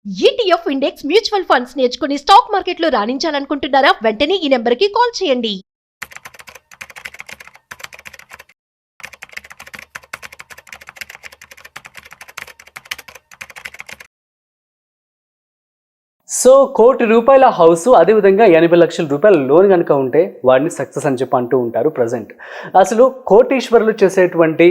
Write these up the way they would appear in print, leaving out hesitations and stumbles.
ETF index mutual funds నేర్చుకుని stock మార్కెట్లో రాణించాలనుకుంటున్నారా? వెంటనే ఈ నెంబర్కి కాల్ చేయండి. సో ₹1,00,00,000 హౌస్, అదేవిధంగా 80 లక్షల రూపాయల లోన్ కనుక ఉంటే వాడిని సక్సెస్ అని చెప్పి అంటూ ఉంటారు ప్రజెంట్. అసలు కోటీశ్వరులు చేసేటువంటి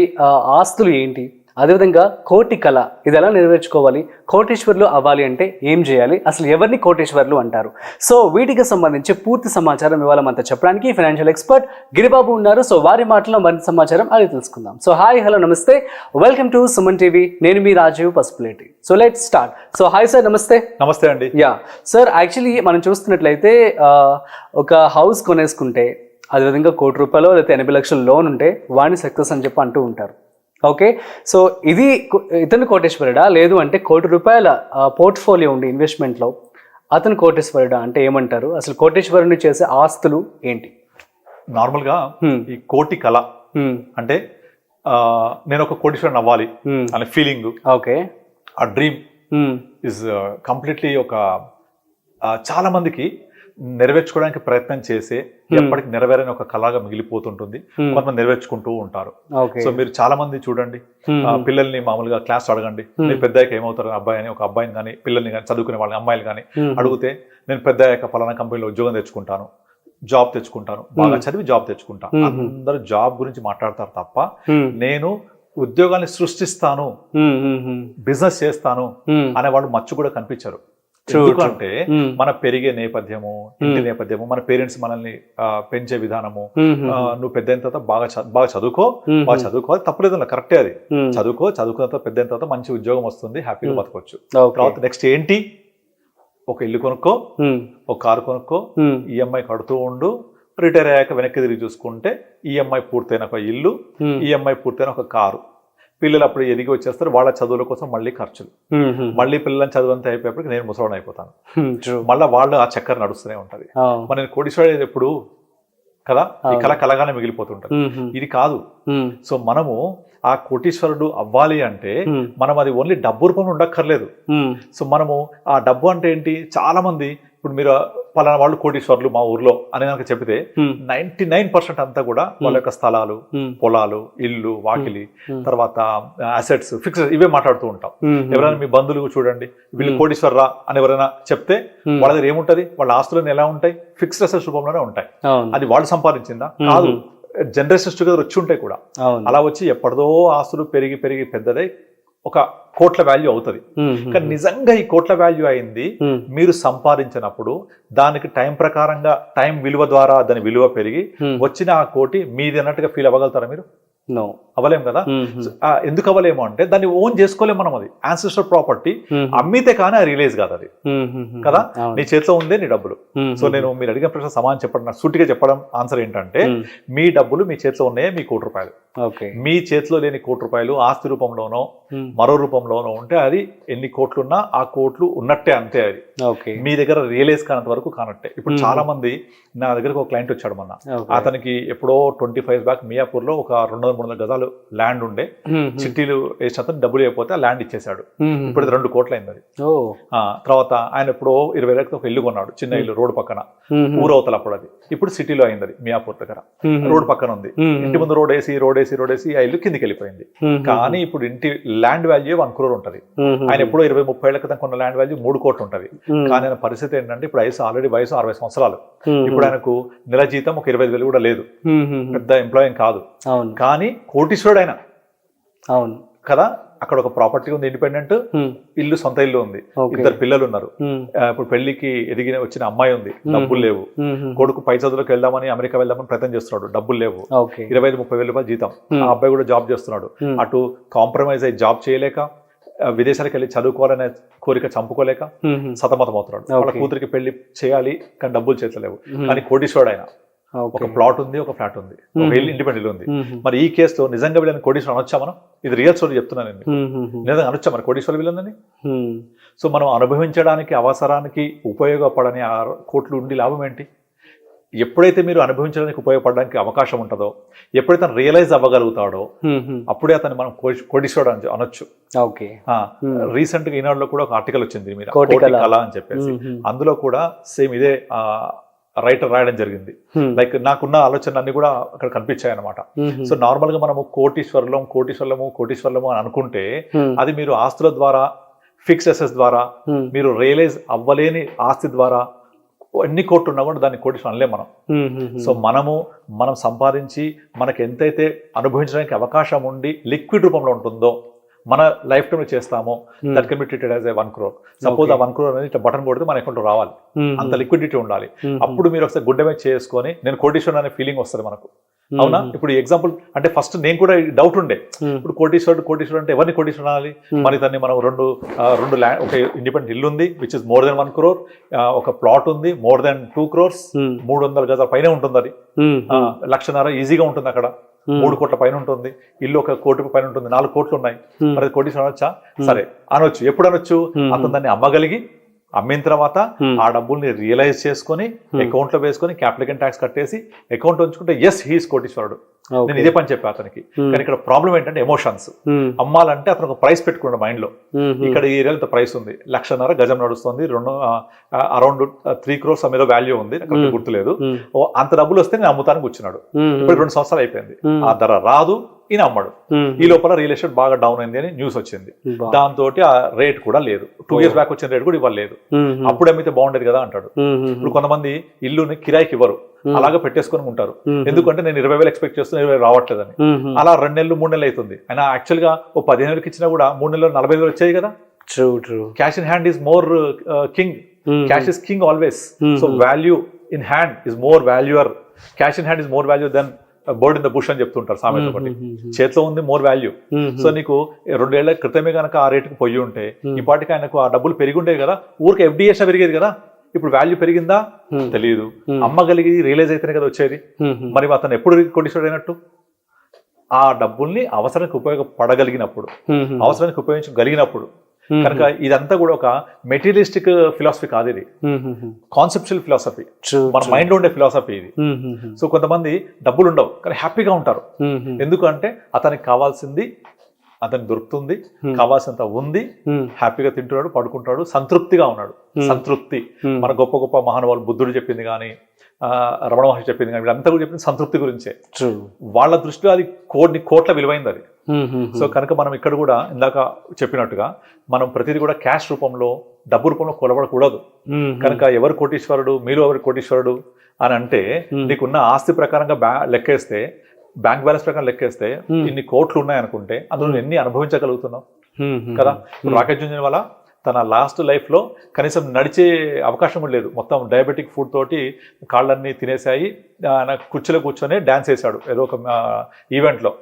ఆస్తులు ఏంటి, అదేవిధంగా కోటి కళ ఇది ఎలా నెరవేర్చుకోవాలి, కోటీశ్వరులు అవ్వాలి అంటే ఏం చేయాలి, అసలు ఎవరిని కోటీశ్వరులు అంటారు? సో వీటికి సంబంధించి పూర్తి సమాచారం ఇవాళ మనతో చెప్పడానికి ఫైనాన్షియల్ ఎక్స్పర్ట్ గిరిబాబు ఉన్నారు. సో వారి మాటలో మరింత సమాచారం అది తెలుసుకుందాం. సో హాయ్, హలో, నమస్తే, వెల్కమ్ టు సుమన్ టీవీ. నేను మీ Rajiv Pasupuleti. So let's start. So hi sir, నమస్తే. నమస్తే అండి. యా సార్, యాక్చువల్లీ మనం చూస్తున్నట్లయితే ఒక హౌస్ కొనేసుకుంటే అదేవిధంగా ₹1,00,00,000 లేకపోతే 80 లక్షల లోన్ ఉంటే వాడిని సక్సెస్ అని చెప్పి అంటూ ఉంటారు. ఓకే, సో ఇది ఇతను కోటేశ్వరుడా, లేదు అంటే ₹1,00,00,000 పోర్ట్ఫోలియో ఉండి ఇన్వెస్ట్మెంట్లో అతను కోటేశ్వరుడా అంటే ఏమంటారు? అసలు కోటేశ్వరుని చేసే ఆస్తులు ఏంటి? నార్మల్గా ఈ కోటి కళ అంటే నేను ఒక కోటీశ్వరుని అవ్వాలి అనే ఫీలింగ్, ఓకే, ఆ డ్రీమ్ ఇస్ కంప్లీట్లీ ఒక చాలా మందికి నెరవేర్చుకోవడానికి ప్రయత్నం చేసే ఎప్పటికి నెరవేరని ఒక కళగా మిగిలిపోతుంటుంది. కొంతమంది నెరవేర్చుకుంటూ ఉంటారు. సో మీరు చాలా మంది చూడండి, పిల్లల్ని మామూలుగా క్లాస్ అడగండి, మీరు పెద్దయ్యాక ఏమవుతారు అబ్బాయి అని, ఒక అబ్బాయిని కానీ పిల్లల్ని కానీ చదువుకునే వాళ్ళని అమ్మాయిలు కానీ అడిగితే, నేను పెద్దయ్యాక పలానా కంపెనీలో ఉద్యోగం తెచ్చుకుంటాను, జాబ్ తెచ్చుకుంటాను, బాగా చదివి జాబ్ తెచ్చుకుంటాను. అందరూ జాబ్ గురించి మాట్లాడతారు తప్ప నేను ఉద్యోగాన్ని సృష్టిస్తాను, బిజినెస్ చేస్తాను అనే వాళ్ళు మచ్చు కూడా కనిపించరు. ఎందుకంటే మన పెరిగే నేపథ్యము, ఇంటి నేపథ్యము, మన పేరెంట్స్ మనల్ని పెంచే విధానము, నువ్వు పెద్ద అయిన తర్వాత బాగా చదువుకోవాలి, తప్పులేదు, కరెక్టే, అది చదువుకున్న తర్వాత పెద్ద అయిన తర్వాత మంచి ఉద్యోగం వస్తుంది, హ్యాపీగా బతకొచ్చు. తర్వాత నెక్స్ట్ ఏంటి, ఒక ఇల్లు కొనుక్కో, ఒక కారు కొనుక్కో, ఈఎంఐ కడుతూ ఉండు, రిటైర్ అయ్యాక వెనక్కి తిరిగి చూసుకుంటే ఈఎంఐ పూర్తయిన ఒక ఇల్లు, ఈఎంఐ పూర్తయిన ఒక కారు. పిల్లలు అప్పుడు ఎదిగి వచ్చేస్తారు, వాళ్ళ చదువుల కోసం మళ్ళీ ఖర్చులు, మళ్ళీ పిల్లలని చదువు అయిపోయేప్పటికి నేను ముసలోని అయిపోతాను, మళ్ళీ వాళ్ళు ఆ చక్కెర నడుస్తూనే ఉంటది. మరి నేను కోటీశ్వరుడు ఎప్పుడు కదా, ఈ కళ కలగానే మిగిలిపోతుంటది. ఇది కాదు. సో మనము ఆ కోటీశ్వరుడు అవ్వాలి అంటే మనం అది ఓన్లీ డబ్బు రూపంలో ఉండక్కర్లేదు. సో మనము ఆ డబ్బు అంటే ఏంటి, చాలా మంది ఇప్పుడు మీరు పలానా వాళ్ళు కోటీశ్వరులు మా ఊర్లో అని కనుక చెప్తే 99% అంతా కూడా వాళ్ళ యొక్క స్థలాలు, పొలాలు, ఇల్లు, వాకిలి, తర్వాత అసెట్స్, ఫిక్స్డ్, ఇవే మాట్లాడుతూ ఉంటాం. ఎవరైనా మీ బంధువులు చూడండి, వీళ్ళు కోటీశ్వరరా అని ఎవరైనా చెప్తే వాళ్ళ దగ్గర ఏముంటది, వాళ్ళ ఆస్తులను ఎలా ఉంటాయి, ఫిక్స్డ్ అసెట్స్ రూపంలోనే ఉంటాయి. అది వాళ్ళు సంపాదించిందా? కాదు, జనరేషన్స్ టుగెదర్ వచ్చి ఉంటాయి కూడా. అలా వచ్చి ఎప్పటిదో ఆస్తులు పెరిగి పెరిగి పెద్దదై ఒక కోట్ల వాల్యూ అవుతుంది. కానీ నిజంగా ఈ కోట్ల వాల్యూ అయింది మీరు సంపాదించినప్పుడు, దానికి టైం ప్రకారంగా, టైం విలువ ద్వారా దాని విలువ పెరిగి వచ్చిన ఆ కోటి మీది అన్నట్టుగా ఫీల్ అవ్వగలుగుతారా మీరు? నో, అవ్వలేము కదా. ఎందుకు అవ్వలేము అంటే దాన్ని ఓన్ చేసుకోలేము మనం. అది యాన్సిస్టర్ ప్రాపర్టీ, అమ్మితే కానీ అది రిలీజ్ కాదు, అది కదా. నీ చేతిలో ఉందే నీ డబ్బులు. సో నేను మీరు అడిగిన ప్రశ్న సమాధానం చెప్పడం, సూటిగా చెప్పడం ఆన్సర్ ఏంటంటే, మీ డబ్బులు మీ చేతిలో ఉన్నాయే మీ ₹1,00,00,000. మీ చేతిలో లేని ₹1,00,00,000 ఆస్తి రూపంలోనో మరో రూపంలోనో ఉంటే అది ఎన్ని కోట్లున్నా ఆ కోట్లు ఉన్నట్టే, అంతే. అది మీ దగ్గర రియలైజ్ కానంత వరకు కానట్టే. ఇప్పుడు చాలా మంది, నా దగ్గరకు ఒక క్లయింట్ వచ్చాడు మొన్న, అతనికి ఎప్పుడో 25 బ్యాక్ మియాపూర్ లో ఒక 200-300 గజాలు ల్యాండ్ ఉండే, చిట్టీలు వేసిన డబ్బులు అయిపోతే ఆ ల్యాండ్ ఇచ్చేసాడు. ఇప్పుడు 2 కోట్లు అయింది అది. తర్వాత ఆయన ఎప్పుడో 20 లక్షలు ఒక ఇల్లు కొన్నాడు, చిన్న ఇల్లు, రోడ్డు పక్కన, ఊరవతల. అప్పుడు అది ఇప్పుడు సిటీలో అయింది, అది మియాపూర్ దగ్గర, రోడ్డు పక్కన ఉంది. ఇంటి ముందు రోడ్ వేసి ఆ ఇల్లు కిందికి వెళ్ళిపోయింది. కానీ ఇప్పుడు ఇంటి ల్యాండ్ వాల్యూ 1 crore ఉంటది. ఆయన ఎప్పుడో 20-30 ఏళ్ల క్రితం కొన్న ల్యాండ్ వాల్యూ 3 కోట్లు ఉంటది. కానీ ఆయన పరిస్థితి ఏంటంటే, ఇప్పుడు ఆల్రెడీ వయసు 60 సంవత్సరాలు. ఇప్పుడు ఆయనకు నెల జీతం ఒక 25,000 కూడా లేదు, పెద్ద ఎంప్లాయీ కాదు, కానీ కోటీశ్వరుడు ఆయన కదా. అక్కడ ఒక ప్రాపర్టీ ఉంది, ఇండిపెండెంట్ ఇల్లు, సొంత ఇల్లు ఉంది, 2 పిల్లలు ఉన్నారు. ఇప్పుడు పెళ్లికి వచ్చిన అమ్మాయి ఉంది, డబ్బులు లేవు. కొడుకు పై చదువులకు వెళ్దామని, అమెరికా వెళ్దామని ప్రయత్నం చేస్తున్నాడు, డబ్బులు లేవు. 25-30 వేల రూపాయలు జీతం. ఆ అబ్బాయి కూడా జాబ్ చేస్తున్నాడు. అటు కాంప్రమైజ్ అయ్యి జాబ్ చేయలేక, విదేశాలకు వెళ్ళి చదువుకోవాలనే కోరిక చంపుకోలేక సతమతం అవుతున్నాడు. వాళ్ళ కూతురికి పెళ్లి చేయాలి, కానీ డబ్బులు చేతలేవు. కానీ కోటీశ్వరుడు ఆయన. ఒక ప్లాట్ ఉంది, ఒక ఫ్లాట్ ఉంది, ఒక ఇల్లు, ఇండిపెండెంట్ ఉంది. మరి ఈ కేసులో నిజంగా వీళ్ళని కోటీశ్వరుడు అనొచ్చా మనం? ఇది రియల్ స్టోరీ చెప్తున్నాను నేను. నిజంగా అనొచ్చా మరి కోటీశ్వరుడు వీళ్ళని? సో మనం అనుభవించడానికి, అవసరానికి ఉపయోగపడని ఆ కోట్లు ఉండి లాభం ఏంటి? ఎప్పుడైతే మీరు అనుభవించడానికి ఉపయోగపడడానికి అవకాశం ఉంటుందో, ఎప్పుడైతే అతను రియలైజ్ అవ్వగలుగుతాడో అప్పుడే అతన్ని మనం కోటీశ్వరుడు అని అనొచ్చు. ఓకే. రీసెంట్ గా ఈనాడులో కూడా ఒక ఆర్టికల్ వచ్చింది దీని మీద, కోటి కోటి కళ కళ అని చెప్పేసి. అందులో కూడా సేమ్ ఇదే రైటర్ రాయడం జరిగింది. లైక్ నాకున్న ఆలోచనలు అన్ని కూడా అక్కడ కనిపించాయి అనమాట. సో నార్మల్ గా మనము కోటీశ్వర్లము అని అనుకుంటే అది మీరు ఆస్తుల ద్వారా, ఫిక్స్డ్ అసెట్స్ ద్వారా, మీరు రియలైజ్ అవ్వలేని ఆస్తి ద్వారా ఎన్ని కోట్లు ఉన్నా కూడా దాన్ని కోటీశ్వరం అనలేం మనం. సో మనం సంపాదించి మనకు ఎంతైతే అనుభవించడానికి అవకాశం ఉండి లిక్విడ్ రూపంలో ఉంటుందో, మన లైఫ్ టైం చేస్తామో, that can be treated as 1 crore. Suppose ఆ 1 crore అనేది ఇట్లా బటన్ కొడితే మన అకౌంట్ రావాలి, అంత లిక్విడిటీ ఉండాలి. అప్పుడు మీరు ఒకసారి గుడ్ డ్యామేజ్ చేసుకొని నేను కోటీశ్వరుడు అనే ఫీలింగ్ వస్తుంది మనకు. అవునా? ఇప్పుడు ఎగ్జాంపుల్ అంటే ఫస్ట్ నేను కూడా డౌట్ ఉండే, ఇప్పుడు కోటీశ్వరుడు అంటే ఎవరిని కోటీశ్వరుడు అనాలి? మరి దాన్ని మనం రెండు ల్యాండ్, ఒక ఇండిపెండెంట్ ఇల్లు ఉంది which is more than 1 crore, ఒక ప్లాట్ ఉంది మోర్ దెన్ 2 crores, 300 గజాల పైన ఉంటుంది, అది 1.5 లక్ష ఈజీగా ఉంటుంది అక్కడ, 3 కోట్ల పైన ఉంటుంది, ఇల్లు 1 కోటి పైన ఉంటుంది, 4 కోట్లు ఉన్నాయి, మరి కోటీశ్వరుడు అనొచ్చా? సరే అనొచ్చు. ఎప్పుడు అనొచ్చు? అతను దాన్ని అమ్మగలిగి, అమ్మిన తర్వాత ఆ డబ్బుల్ని రియలైజ్ చేసుకొని అకౌంట్ లో వేసుకొని క్యాపిటల్ గెయిన్ ట్యాక్స్ కట్టేసి అకౌంట్ ఉంచుకుంటే ఎస్ హీస్ కోటీశ్వరుడు. నేను ఇదే పని చెప్పా అతనికి. కానీ ఇక్కడ ప్రాబ్లం ఏంటంటే ఎమోషన్స్. అమ్మాలంటే అతను ఒక ప్రైస్ పెట్టుకున్నాడు మైండ్ లో, ఇక్కడ ఈ ఏరియా ఇంత ప్రైస్ ఉంది, 1.5 లక్ష గజం నడుస్తుంది, అరౌండ్ 3 crores మీద వాల్యూ ఉంది, నాకు గుర్తులేదు, అంత డబ్బులు వస్తే నేను అమ్ముతానికి కూర్చున్నాడు. ఇప్పుడు 2 సంవత్సరాలు అయిపోయింది, ఆ ధర రాదు, ఈయన అమ్మడు. ఈ లోపల రియల్ ఎస్టేట్ బాగా డౌన్ అయింది అని న్యూస్ వచ్చింది, దాంతో ఆ రేట్ కూడా లేదు, 2 years బ్యాక్ వచ్చిన రేట్ కూడా ఇవ్వలేదు. అప్పుడు అమ్మితే బాగుండేది కదా అంటాడు. ఇప్పుడు కొంతమంది ఇల్లుని కిరాయికి ఇవ్వరు, అలాగే పెట్టేసుకొని ఉంటారు. ఎందుకంటే నేను 20,000 ఎక్స్పెక్ట్ చేస్తున్నా, 20,000 రావట్లేదని. అలా 2 నెలలు 3 నెలలు అవుతుంది. అయినా యాక్చువల్ గా ఓ 15,000 ఇచ్చినా కూడా 3 నెలలు 40,000 వచ్చాయి కదా. Cash in hand is more king, cash is king always. So value in hand is more valuer, cash in hand is more value than bird in the bush అని చెప్తుంటారు సామెత ఒకటి. చేతిలో ఉంది మోర్ వాల్యూ. సో నీకు 2 ఏళ్ల క్రితమే కనుక ఆ రేటుకి పోయి ఉంటే ఈ పాటికి ఆయనకు ఆ డబ్బులు పెరిగి ఉండేది కదా, ఊరికి FDS పెరిగేది కదా. ఇప్పుడు వాల్యూ పెరిగిందా తెలియదు, అమ్మగలిగి రియలైజ్ అయితేనే కదా వచ్చేది. మరి అతను ఎప్పుడు కోటీశ్వరుడు అయినట్టు? ఆ డబ్బుల్ని అవసరానికి ఉపయోగపడగలిగినప్పుడు, అవసరానికి ఉపయోగించగలిగినప్పుడు. కనుక ఇదంతా కూడా ఒక మెటీరియలిస్టిక్ ఫిలాసఫీ కాదు, ఇది కాన్సెప్చువల్ ఫిలాసఫీ, మన మైండ్ లో ఉండే ఫిలాసఫీ ఇది. సో కొంతమంది డబ్బులు ఉండవు కానీ హ్యాపీగా ఉంటారు. ఎందుకంటే అతనికి కావాల్సింది అతనికి దొరుకుతుంది, కావాల్సినంత ఉంది, హ్యాపీగా తింటున్నాడు, పడుకుంటాడు, సంతృప్తిగా ఉన్నాడు. సంతృప్తి మన గొప్ప గొప్ప మహానుభావులు, బుద్ధుడు చెప్పింది కానీ, రమణ మహర్షి చెప్పింది కానీ, వీళ్ళంతా కూడా చెప్పింది సంతృప్తి గురించే. వాళ్ళ దృష్టిలో అది కోట్ల విలువైంది అది. సో కనుక మనం ఇక్కడ కూడా ఇందాక చెప్పినట్టుగా మనం ప్రతిదీ కూడా క్యాష్ రూపంలో, డబ్బు రూపంలో కొలబడకూడదు. కనుక ఎవరు కోటీశ్వరుడు, మీలో ఎవరు కోటీశ్వరుడు అని అంటే, నీకున్న ఆస్తి ప్రకారంగా లెక్కేస్తే, బ్యాంక్ బ్యాలెన్స్ ప్రకారం లెక్కేస్తే ఇన్ని కోట్లు ఉన్నాయనుకుంటే అందులో ఎన్ని అనుభవించగలుగుతున్నాం కదా. రాకేష్ జుంజునవాలా తన లాస్ట్ లైఫ్ లో కనీసం నడిచే అవకాశం కూడా లేదు, మొత్తం డయాబెటిక్ ఫుడ్ తోటి కాళ్ళన్నీ తినేసాయి. ఆయన కుర్చీలో కూర్చొని డాన్స్ వేసాడు ఏదో ఒక ఈవెంట్ లో,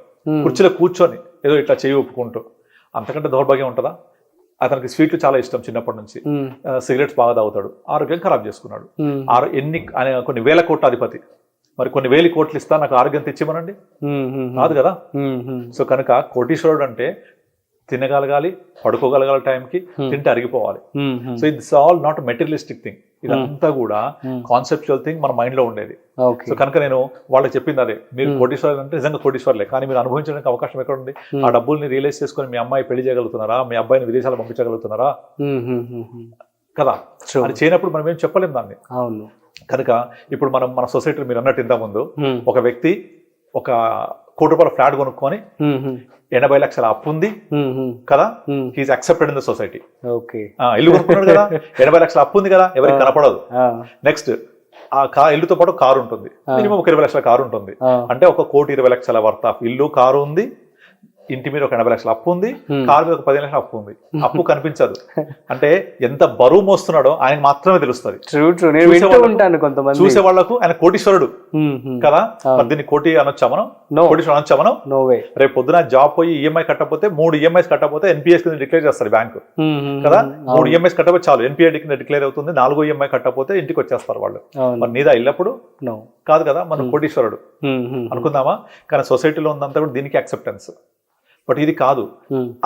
కుర్చీలో కూర్చొని ఏదో ఇట్లా చేయి ఒప్పుకుంటూ. అంతకంటే దౌర్భాగ్యం ఉంటుందా? అతనికి స్వీట్లు చాలా ఇష్టం చిన్నప్పటి నుంచి, సిగరెట్స్ బాగా తాగుతాడు, ఆరోగ్యం ఖరాబ్ చేసుకున్నాడు. కొన్ని 1,000 కోట్ల అధిపతి, మరి కొన్ని 1,000 కోట్లు ఇస్తా నాకు ఆరోగ్యం తెచ్చిమనండి, కాదు కదా. సో కనుక కోటీశ్వరుడు అంటే తినగలగాలి, పడుకోగలగాలి, టైంకి తింటే అరిగిపోవాలి. So it's all not materialistic thing, ఇదంతా కూడా కాన్సెప్చువల్ థింగ్ మన మైండ్ లో ఉండేది. సో కనుక నేను వాళ్ళకి చెప్పింది అదే, మీరు కోటీశ్వరులు అంటే నిజంగా కోటీశ్వరులే, కానీ మీరు అనుభవించడానికి అవకాశం ఎక్కడ ఉంది? ఆ డబ్బుల్ని రియలైజ్ చేసుకొని మీ అమ్మాయి పెళ్లి చేయగలుగుతున్నారా, మీ అబ్బాయిని విదేశాలు పంపించగలుగుతున్నారా కదా. అది చేయనప్పుడు మనం ఏం చెప్పలేం దాన్ని. అవును. కనుక ఇప్పుడు మన సొసైటీలో మీరు అన్నట్టు ఇంత ముందు ఒక వ్యక్తి ఒక 1 కోటి రూపాయల ఫ్లాట్ కొనుక్కొని 80 లక్షల అప్పు ఉంది కదా, he's accepted in the society. ఇల్లు కొనుక్కున్నాడు కదా, 80 లక్షల అప్పు ఉంది కదా, ఎవరికి కనపడదు. నెక్స్ట్ ఆ ఇల్లుతో పాటు కారు ఉంటుంది, మినిమం ఒక 20 లక్షల కారు ఉంటుంది. అంటే 1,20,00,000 వర్త్ ఆఫ్ ఇల్లు, కారు ఉంది, ఇంటి మీద ఒక 80 లక్షల అప్పు ఉంది, కారు మీద ఒక 15 లక్షల అప్పు ఉంది. అప్పు కనిపించదు, అంటే ఎంత బరువు మోస్తున్నాడో ఆయనకు మాత్రమే తెలుస్తుంది. చూసే వాళ్లకు ఆయన కోటీశ్వరుడు కదా. దీన్ని కోటి అనొచ్చా మనం? కోటీశ్వరుడు అనొచ్చా మనం? రేపు పొద్దున జాబ్ పోయి ఈఎంఐ కట్టకపోతే, 3 EMIs కట్టకపోతే ఎన్పిఎస్ కింద డిక్లేర్ చేస్తారు బ్యాంకు కదా. 3 EMIs కట్టకపోతే చాలు, ఎన్పిఐ కింద డిక్లేర్ అవుతుంది. 4వ EMI కట్టకపోతే ఇంటికి వచ్చేస్తారు వాళ్ళు. మరి నీదా ఇల్లప్పుడు కాదు కదా, మనం కోటీశ్వరుడు అనుకుందామా? కానీ సొసైటీలో ఉందంతా కూడా దీనికి యాక్సెప్టెన్స్. బట్ ఇది కాదు.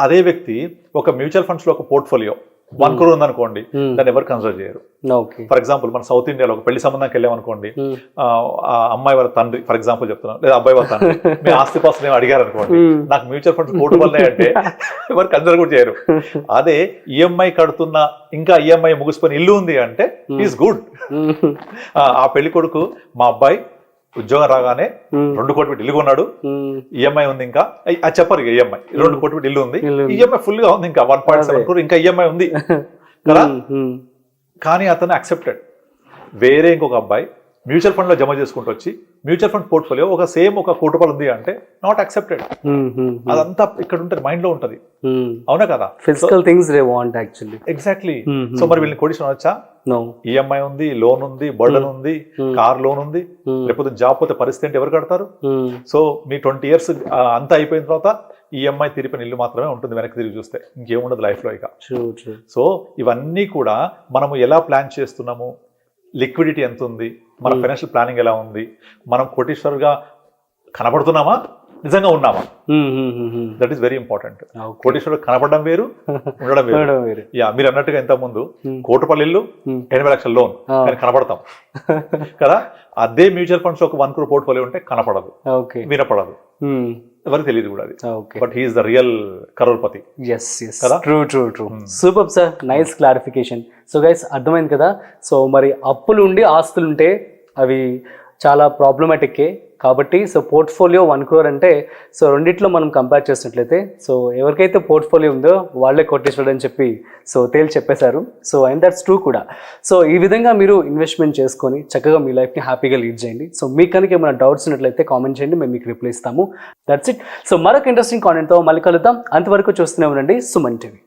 అదే వ్యక్తి ఒక మ్యూచువల్ ఫండ్స్ లో ఒక పోర్ట్ఫోలియో 1 crore ఉందనుకోండి, దాన్ని ఎవరు కన్సిడర్ చేయరు. ఓకే. ఫర్ ఎగ్జాంపుల్ మన సౌత్ ఇండియాలో ఒక పెళ్లి సంబంధానికి వెళ్ళామనుకోండి, ఆ అమ్మాయి వాళ్ళ తండ్రి ఫర్ ఎగ్జాంపుల్ చెప్తున్నాను, లేదా అబ్బాయి వాళ్ళ తండ్రి మీ ఆస్తి పాస్తులు ఏమో అడిగారు అనుకోండి, నాకు మ్యూచువల్ ఫండ్స్ కోటి వల్లే అంటే ఎవరు కన్సిడర్ కూడా చేయరు. అదే ఈఎంఐ కడుతున్న ఇంకా ఈఎంఐ ముగిసిపోయిన ఇల్లు ఉంది అంటే ఈజ్ గుడ్. ఆ పెళ్లి కొడుకు మా అబ్బాయి ఉద్యోగం రాగానే 2 కోట్లు పెట్టి ఇల్లు కొన్నాడు, ఈఎంఐ ఉంది ఇంకా అది చెప్పరు ఇక ఈఎంఐ 2 కోట్లు పెట్టి ఇల్లు ఉంది, ఈఎంఐ ఫుల్ గా ఉంది ఇంకా 1.7 crore ఇంకా ఈఎంఐ ఉంది కదా. కానీ అతను అక్సెప్టెడ్. వేరే ఇంకొక అబ్బాయి మ్యూచువల్ ఫండ్ లో జమ చేసుకుంటూ వచ్చి మ్యూచువల్ ఫండ్ పోర్ట్ఫోలియో ఒక 1 కోటి రూపాయలు ఉంది అంటే నాట్ అక్సెప్టెడ్. అదంతా ఇక్కడ ఉంటుంది, మైండ్ లో ఉంటది, అవునా కదా. Physical things they want actually. Exactly. So మరి వీళ్ళని కోటీశ్వరం వచ్చా? నో. ఈఎంఐ ఉంది, లోన్ ఉంది, బర్డన్ ఉంది, కార్ లోన్ ఉంది, లేకపోతే జాబ్ పోతే పరిస్థితి అంటే ఎవరు కడతారు? సో మీ 20 years అంతా అయిపోయిన తర్వాత ఈఎంఐ తీరిపోయిన ఇల్లు మాత్రమే ఉంటుంది వెనక్కి తిరిగి చూస్తే, ఇంకేముండదు లైఫ్ లో ఇక. సో ఇవన్నీ కూడా మనము ఎలా ప్లాన్ చేస్తున్నాము, లిక్విడిటీ ఎంత ఉంది, మన ఫైనాన్షియల్ ప్లానింగ్ ఎలా ఉంది, మనం కోటీశ్వరుగా కనబడుతున్నామా, నిజంగా ఉన్నామా, దట్ ఈస్ వెరీ ఇంపార్టెంట్. కోటీశ్వరుడు కనపడడం వేరు, ఉండడం వేరు. యా, మీరు అన్నట్టుగా ఇంత ముందు 1 కోటి రూపాయల ఇల్లు 80 లక్షల లోన్ కానీ కనపడతాం కదా. అదే మ్యూచువల్ ఫండ్స్ ఒక 1 crore పోర్ట్ఫోలియో ఉంటే కనపడదు, వినపడదు, ఎవరికి తెలియదు కూడా అది. But he's the real crorepati. True. Super sir, nice clarification. So guys, అర్థమైంది కదా. సో మరి అప్పులు ఉండి ఆస్తులు ఉంటే అవి చాలా ప్రాబ్లమాటిక్కే కాబట్టి, సో పోర్ట్ఫోలియో 1 crore అంటే సో రెండిట్లో మనం కంపేర్ చేసినట్లయితే, సో ఎవరికైతే పోర్ట్ఫోలియో ఉందో వాళ్ళే కోటీశ్వరుడు అని చెప్పి సో తేల్చి చెప్పేశారు. సో అండ్ దట్స్ ట్రూ కూడా. సో ఈ విధంగా మీరు ఇన్వెస్ట్మెంట్ చేసుకొని చక్కగా మీ లైఫ్ని హ్యాపీగా లీడ్ చేయండి. సో మీకు కనుక ఏమైనా డౌట్స్ ఉన్నట్లయితే కామెంట్ చేయండి, మేము మీకు రిప్లై ఇస్తాము. That's it. సో మరొక ఇంట్రెస్టింగ్ కాంటెంట్తో మళ్ళీ కలుద్దాం. అంతవరకు చూస్తూనే ఉండండి సుమన్ టీవీ.